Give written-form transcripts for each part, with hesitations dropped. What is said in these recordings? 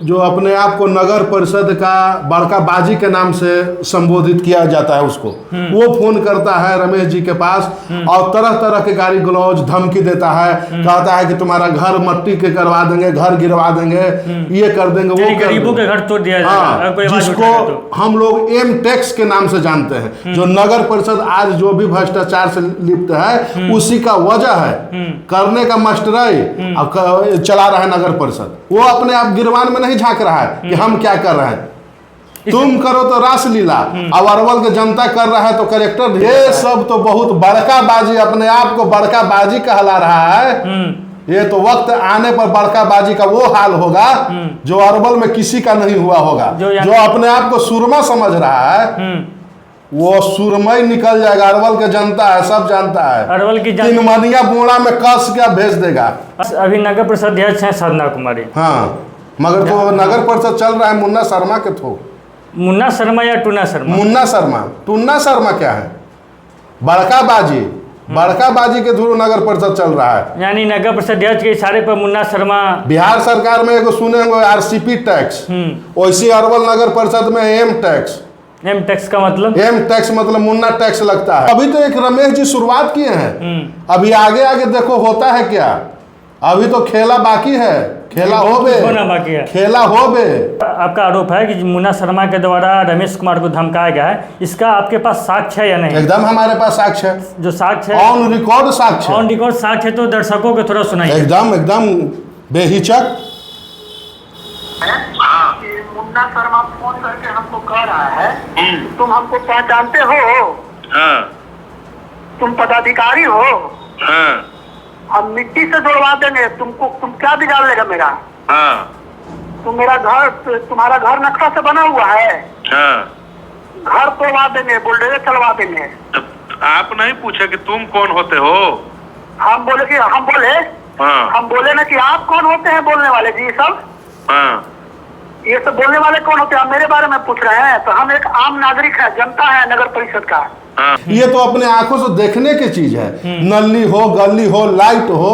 जो अपने आप को नगर परिषद का बड़का बाजी के नाम से संबोधित किया जाता है उसको, वो फोन करता है रमेश जी के पास और तरह तरह के गाली गलौज धमकी देता है, कहता है कि तुम्हारा घर मट्टी के करवा देंगे, घर गिरवा देंगे, ये कर देंगे, वो गरीबों के घर तोड़ दिया जाएगा। जिसको हम लोग एम टैक्स के नाम से जानते हैं। जो नगर परिषद आज जो भी भ्रष्टाचार से लिप्त है उसी का वजह है, करने का मस्टराई चला रहा है नगर परिषद। वो अपने आप गिरवान में नहीं झांक रहा है कि हम क्या कर रहे हैं, तुम करो तो रासलीला, अब अरवल की जनता कर रहा है तो करेक्टर। ये सब तो बहुत बड़का बाजी, अपने आप को बड़का बाजी कहला रहा है। ये तो वक्त आने पर बड़का बाजी का वो हाल होगा जो अरवल में किसी का नहीं हुआ होगा। जो अपने आप को सुरमा समझ रहा है वो सुरमई निकल जाएगा। अरवल के जनता है, सब जानता है। अरवल की तिनमनिया बोरा में कस के भेज देगा। अभी नगर परिषद अध्यक्ष है साधना कुमारी। हाँ, मगर तो नगर परिषद चल रहा है मुन्ना शर्मा के थ्रू। मुन्ना शर्मा या टूना शर्मा? मुन्ना शर्मा। टूना शर्मा क्या है? बड़का बाजी, बड़का बाजी के थ्रू नगर परिषद चल रहा है। यानी नगर परिषद अध्यक्ष के इशारे पर मुन्ना शर्मा। बिहार सरकार में एगो सुने होंगे आरसीपी टैक्स, वैसे अरवल नगर परिषद में एम टैक्स। एम टैक्स का मतलब? एम टैक्स मतलब मुन्ना टैक्स लगता है। अभी तो एक रमेश जी शुरुआत किए हैं, अभी आगे आगे देखो होता है क्या। अभी तो खेला बाकी है, खेला हो बे, बाकी है, खेला हो बे। आपका आरोप है कि मुन्ना शर्मा के द्वारा रमेश कुमार को धमकाया गया है, इसका आपके पास साक्ष्य है या नहीं? एकदम हमारे पास साक्ष्य है। जो साक्ष्य है ऑन रिकॉर्ड साक्ष्य, ऑन रिकॉर्ड साक्ष्य है, तो दर्शकों को थोड़ा सुनाइए। एकदम एकदम बेहिचक। मुन्ना शर्मा फोन करके हमको कह रहा है तुम हमको पहचानते हो? हाँ। तुम पदाधिकारी हो? हाँ। हम मिट्टी से जोड़वा देंगे तुमको। तुम क्या बिगाड़ लेगा मेरा? हाँ। तुम मेरा घर, तुम्हारा घर नक्शा से बना हुआ है। हाँ। घर तोड़वा देंगे, बुलडोजर चलवा देंगे। तो आप नहीं पूछे कि तुम कौन होते हो? हम बोले हाँ। हम बोले ना कि आप कौन होते हैं बोलने वाले जी? सब हाँ। ये सब बोलने वाले कौन होते हैं? आप मेरे बारे में पूछ रहे हैं? तो हम एक आम नागरिक है, जनता है नगर परिषद का। हाँ। ये तो अपने आंखों से देखने की चीज है। नली हो, गली हो, लाइट हो,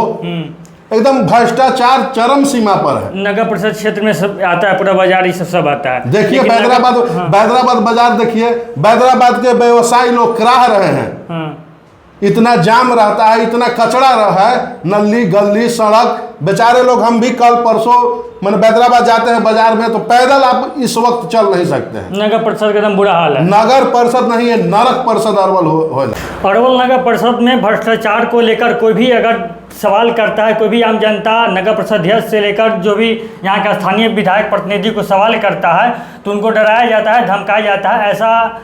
एकदम भ्रष्टाचार चरम सीमा पर है। नगर परिषद क्षेत्र में सब आता है, पूरा बाजार ये सब आता है। देखिए बैदराबाद बाजार देखिए, बैदराबाद के व्यवसायी लोग कराह रहे हैं। इतना जाम रहता है, इतना कचरा रहा है, नली गली सड़क। बेचारे लोग, हम भी कल परसों मैंने बैदराबाद जाते हैं बाजार में, तो पैदल आप इस वक्त चल नहीं सकते हैं। नगर परिषद का एकदम बुरा हाल है। नगर परिषद नहीं है, नरक परिषद अरवल हो। अरवल नगर परिषद में भ्रष्टाचार को लेकर कोई भी अगर सवाल करता है, कोई भी आम जनता नगर परिषद अध्यक्ष से लेकर जो भी यहाँ का स्थानीय विधायक प्रतिनिधि को सवाल करता है, तो उनको डराया जाता है, धमकाया जाता है। ऐसा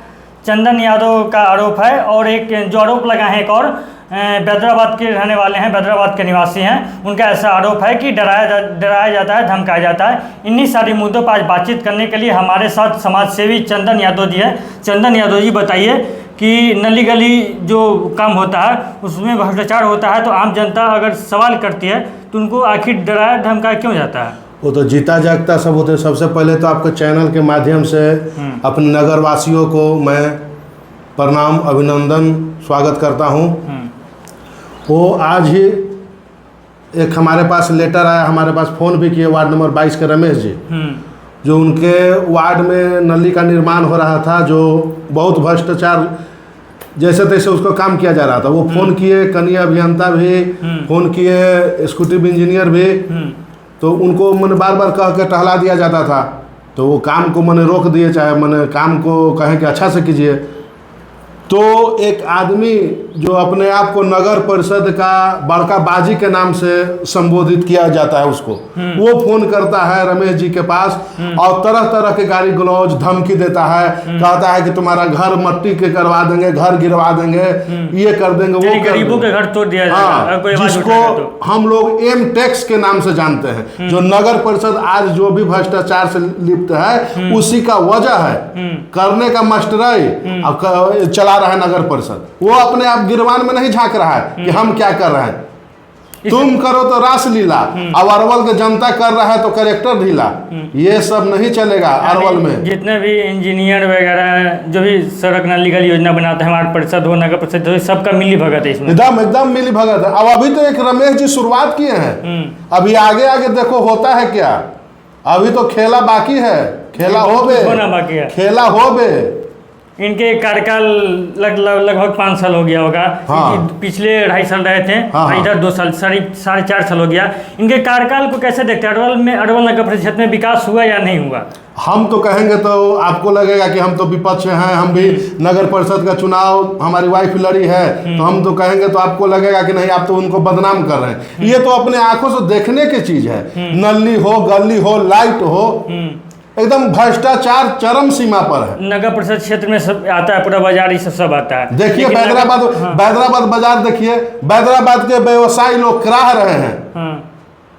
चंदन यादव का आरोप है। और एक जो आरोप लगा है, एक और बैदराबाद के रहने वाले हैं, बैदराबाद के निवासी हैं, उनका ऐसा आरोप है कि डराया जाता है, धमकाया जाता है। इन्हीं सारे मुद्दों पर आज बातचीत करने के लिए हमारे साथ समाज सेवी चंदन यादव जी हैं। चंदन यादव जी, बताइए कि नली गली जो काम होता है उसमें भ्रष्टाचार होता है, तो आम जनता अगर सवाल करती है तो उनको आखिर डराया धमकाया क्यों जाता है? वो तो जीता जागता सब होते हैं। सबसे पहले तो आपके चैनल के माध्यम से अपने नगरवासियों को मैं प्रणाम, अभिनंदन, स्वागत करता हूँ। वो आज ही एक हमारे पास लेटर आया, हमारे पास फ़ोन भी किए वार्ड नंबर 22 के रमेश जी, जो उनके वार्ड में नली का निर्माण हो रहा था, जो बहुत भ्रष्टाचार जैसे तैसे उसको काम किया जा रहा था। वो फ़ोन किए, कनीय अभियंता भी फ़ोन किए, एग्जीक्यूटिव इंजीनियर भी, तो उनको मैंने बार बार कह के टहला दिया जाता था, तो वो काम को मैंने रोक दिए, चाहे मैंने काम को कहें कि अच्छा से कीजिए। तो एक आदमी जो अपने आप को नगर परिषद का बड़का बाजी के नाम से संबोधित किया जाता है उसको, वो फोन करता है रमेश जी के पास और तरह तरह के गाली गलौज धमकी देता है, कहता है कि तुम्हारा घर मट्टी के करवा देंगे, घर गिरवा देंगे, ये कर देंगे, वो गरीबों के घर तोड़ दिया जाएगा। जिसको हम लोग एम टैक्स के नाम से जानते हैं। जो नगर परिषद आज जो भी भ्रष्टाचार से लिप्त है उसी का वजह है, करने का मस्टराई चला रहा है नगर परिषद। वो अपने आप गिरवान में नहीं झांक रहा है कि हम क्या कर रहे हैं, तुम करो तो रासलीला, अब अरवल के जनता कर रहा है तो करेक्टर ढीला। ये सब नहीं चलेगा अरवल में। जितने भी इंजीनियर वगैरह जो भी सड़क नाली गली योजना बनाते हैं, हमारे परिषद हो, नगर परिषद हो, सबका मिली भगत है इसमें। एकदम मिली भगत है। अब अभी तो एक रमेश जी शुरुआत किए हैं, अभी आगे आगे देखो होता है क्या। अभी तो खेला बाकी है, खेला हो बे, होना बाकी है। खेला हो बे। इनके कार्यकाल लगभग 5 साल हो गया होगा। हाँ। पिछले 2.5 साल रहे थे। हाँ। इधर 2 साल, 4.5 साल हो गया। इनके कार्यकाल को कैसे देखते हैं? अरवल नगर परिषद में विकास हुआ या नहीं हुआ? हम तो कहेंगे तो आपको लगेगा कि हम तो विपक्ष हैं, हम भी नगर परिषद का चुनाव हमारी वाइफ लड़ी है, तो हम तो कहेंगे तो आपको लगेगा कि नहीं आप तो उनको बदनाम कर रहे हैं। ये तो अपने आंखों से देखने की चीज है। नली हो, गली हो, लाइट हो, एकदम भ्रष्टाचार चरम सीमा पर है। नगर परिषद क्षेत्र में सब आता है, पूरा बाजार ये सब आता है। देखिए लेकिन बैदराबाद बाजार देखिए, बैदराबाद के व्यवसायी लोग कराह रहे हैं। हाँ।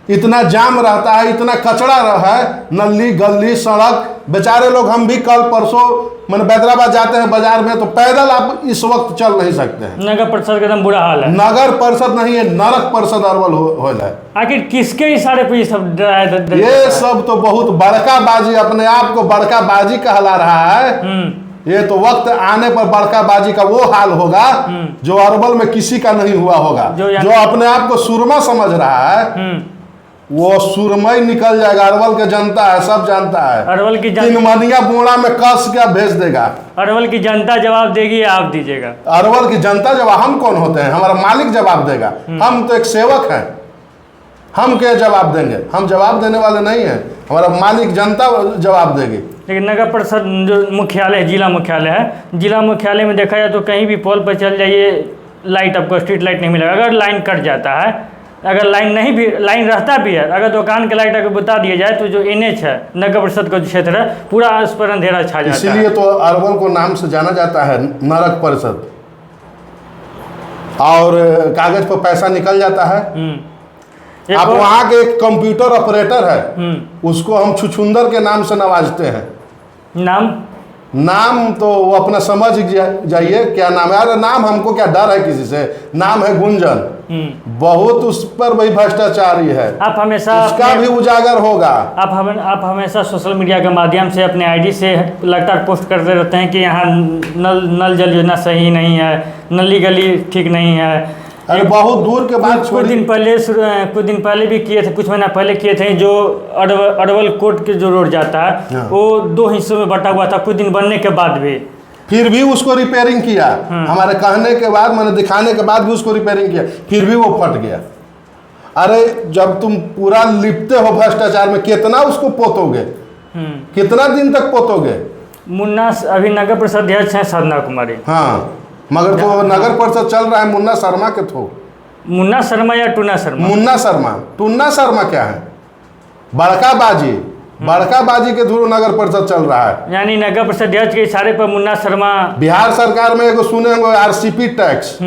इतना जाम रहता है, इतना कचरा रहा है, नली गली सड़क, बेचारे लोग। हम भी कल परसों मैंने बैदराबाद जाते हैं बाजार में, तो पैदल आप इस वक्त चल नहीं सकते हैं। नगर परिषद का एकदम बुरा हाल है। नगर परिषद नहीं है, नरक परिषद अरवल हो है। आखिर किसके इशारे पे ये सब ये सब तो बहुत बड़का बाजी, अपने आप को बड़का बाजी कहला रहा है। ये तो वक्त आने पर बड़का बाजी का वो हाल होगा जो अरवल में किसी का नहीं हुआ होगा। जो अपने आप को सुरमा समझ रहा है वो सुरमई निकल जाएगा। अरवल की जनता है, सब जानता है। अरवल की तीन मनिया बोड़ा में कस के भेज देगा। अरवल की जनता जवाब देगी या आप दीजिएगा? अरवल की जनता जवाब, हम कौन होते हैं? हमारा मालिक जवाब देगा। हम तो एक सेवक हैं, हम क्या जवाब देंगे? हम जवाब देने वाले नहीं हैं, हमारा मालिक जनता जवाब देगी। लेकिन नगर परिषद जो मुख्यालय है, जिला मुख्यालय है, जिला मुख्यालय में देखा जाए तो कहीं भी पोल पर चल जाइए, लाइट आपको स्ट्रीट लाइट नहीं मिलेगा। अगर लाइन कट जाता है, अगर लाइन नहीं भी, लाइन रहता भी है, अगर दुकान के लाइट अगर बता दिया जाए तो जो NH है, नगर परिषद का जो क्षेत्र है, पूरा उस पर अंधेरा छा जाता है। इसीलिए तो अरवल को नाम से जाना जाता है नरक परिषद। और कागज पर पैसा निकल जाता है। आप वहाँ के एक कंप्यूटर ऑपरेटर है, उसको हम छुछुंदर के नाम से नवाजते हैं। नाम तो वो अपना समझ जाइए क्या नाम है। अरे नाम हमको क्या डर है किसी से? नाम है गुंजन। बहुत उस पर वही भ्रष्टाचारी है। आप हमेशा उसका भी उजागर होगा। आप हमेशा सोशल मीडिया के माध्यम से अपने ID से लगातार पोस्ट करते रहते हैं कि यहाँ नल जल योजना सही नहीं है, नली गली ठीक नहीं है। अरे बहुत दूर के बाद कुछ दिन पहले भी किए थे, कुछ महीना पहले किए थे। जो अरवल कोर्ट के जो रोड जाता है वो 2 हिस्सों में बटा हुआ था, कुछ दिन बनने के बाद भी। फिर भी उसको रिपेयरिंग किया। हमारे कहने के बाद, मैंने दिखाने के बाद भी उसको रिपेयरिंग किया, फिर भी वो फट गया। अरे जब तुम पूरा लिपते हो भ्रष्टाचार में, कितना उसको पोतोगे? कितना दिन तक पोतोगे? मुन्ना अभी नगर परिषद अध्यक्ष हैं साधना कुमारी। हाँ, मगर तो नगर परिषद चल रहा है मुन्ना शर्मा के थ्रू। मुन्ना शर्मा या टूना शर्मा? मुन्ना शर्मा। टूना शर्मा क्या है? बड़का बाजी के थ्रू नगर परिषद चल रहा है। यानी नगर परिषद अध्यक्ष के इशारे पर मुन्ना शर्मा। बिहार सरकार में एगो सुने होंगे RCP टैक्स,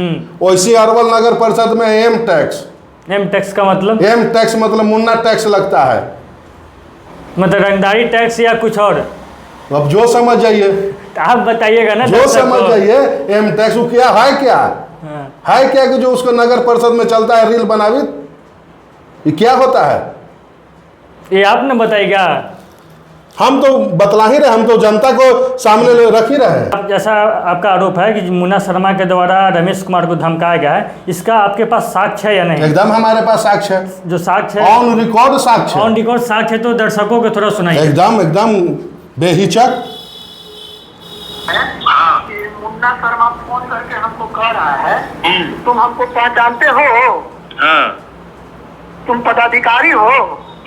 वैसी अरवल नगर परिषद में M टैक्स। M टैक्स का मतलब? M टैक्स मतलब मुन्ना टैक्स लगता है। मतलब रंगदारी टैक्स या कुछ और? अब जो समझ जाइए, आप बताइएगा ना। जो समझ जाइए। M टैक्स क्या है? क्या है क्या कि जो उसको नगर परिषद में चलता है रील बनावी, ये क्या होता है? ये आप न बताइएगा। हम तो बतला ही रहे, हम तो जनता को सामने रख ही रहे। अब जैसा आपका आरोप है कि मुन्ना शर्मा के द्वारा रमेश कुमार को धमकाया गया है, इसका आपके पास साक्ष्य है या नहीं? एकदम हमारे पास साक्ष्य है। जो साक्ष्य है, ऑन रिकॉर्ड साक्ष्य। ऑन रिकॉर्ड साक्ष्य है, तो दर्शकों को थोड़ा सुनाइए। एकदम बेहिचक। मुन्ना शर्मा फोन करके हमको कह रहा है तुम हमको पहचानते हो? हाँ। तुम पदाधिकारी हो?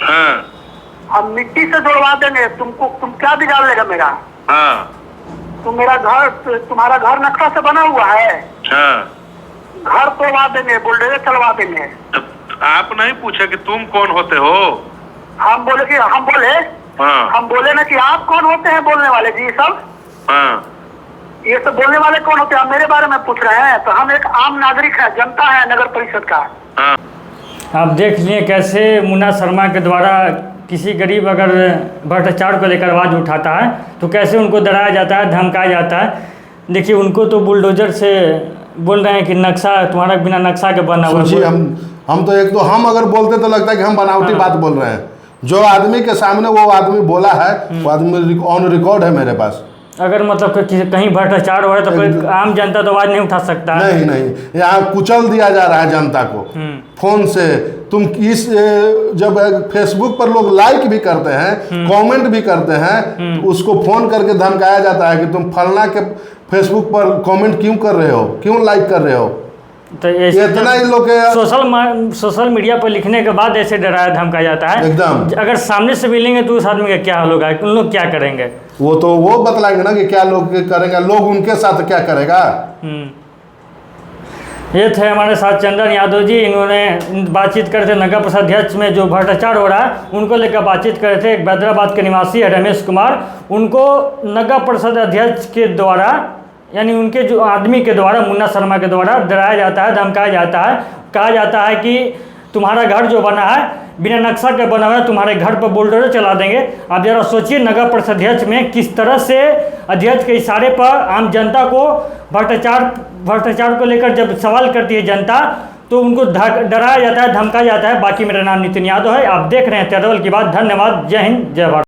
हाँ। हम मिट्टी से जोड़वा देंगे तुमको। तुम क्या बिगाड़ लेगा मेरा? हाँ। तुम्हारा घर नक्शा से बना हुआ है। हाँ। घर तोड़वा देंगे, बुलडोजर चलवा देंगे। आप नहीं पूछे कि तुम कौन होते हो? हम बोले ना कि आप कौन होते हैं बोलने वाले जी? सब हाँ। ये सब बोलने वाले कौन होते हैं? आप मेरे बारे में पूछ रहे हैं। तो हम एक आम नागरिक है, जनता है नगर परिषद का। हाँ। आप देख लिए कैसे मुन्ना शर्मा के द्वारा किसी गरीब अगर भ्रष्टाचार को लेकर आवाज़ उठाता है तो कैसे उनको डराया जाता है, धमकाया जाता है। देखिए उनको तो बुलडोजर से बोल रहे हैं कि नक्शा तुम्हारा बिना नक्शा के बना हुआ। हम तो एक तो हम अगर बोलते तो लगता है कि हम बनावटी बात बोल रहे हैं। जो आदमी के सामने वो आदमी बोला है वो आदमी ऑन रिकॉर्ड है मेरे पास। अगर मतलब कहीं भ्रष्टाचार हो रहा है तो कोई आम जनता तो आवाज नहीं उठा सकता है। नहीं नहीं, यहाँ कुचल दिया जा रहा है जनता को फोन से। तुम इस जब फेसबुक पर लोग लाइक भी करते हैं, कमेंट भी करते हैं, तो उसको फोन करके धमकाया जाता है कि तुम फलना के फेसबुक पर कमेंट क्यों कर रहे हो, क्यों लाइक कर रहे हो। तो इतना इन लोग के सोशल मीडिया पर लिखने के बाद ऐसे डराया धमकाया जाता है एकदम। अगर सामने से मिलेंगे तो उस आदमी का क्या हाल होगा, उन लोग क्या करेंगे? वो बतलाएंगे ना कि क्या लोग करेंगे, लोग उनके साथ क्या करेगा। ये थे हमारे साथ चंदन यादव जी। इन्होंने बातचीत करे थे नगर परिषद अध्यक्ष में जो भ्रष्टाचार हो रहा है उनको लेकर बातचीत करे थे। एक हैदराबाद के निवासी है रमेश कुमार, उनको नगर परिषद अध्यक्ष के द्वारा यानी उनके जो आदमी के द्वारा, मुन्ना शर्मा के द्वारा डराया जाता है, धमकाया जाता है। कहा जाता है कि तुम्हारा घर जो बना है बिना नक्शा के बना हुआ है, तुम्हारे घर पर बुलडोजर चला देंगे। आप जरा सोचिए नगर परिषद अध्यक्ष में किस तरह से अध्यक्ष के इशारे पर आम जनता को भ्रष्टाचार को लेकर जब सवाल करती है जनता तो उनको डराया जाता है, धमकाया जाता है। बाकी मेरा नाम नितिन यादव है, आप देख रहे हैं तेरवल की बात। धन्यवाद, जय हिंद, जय भारत।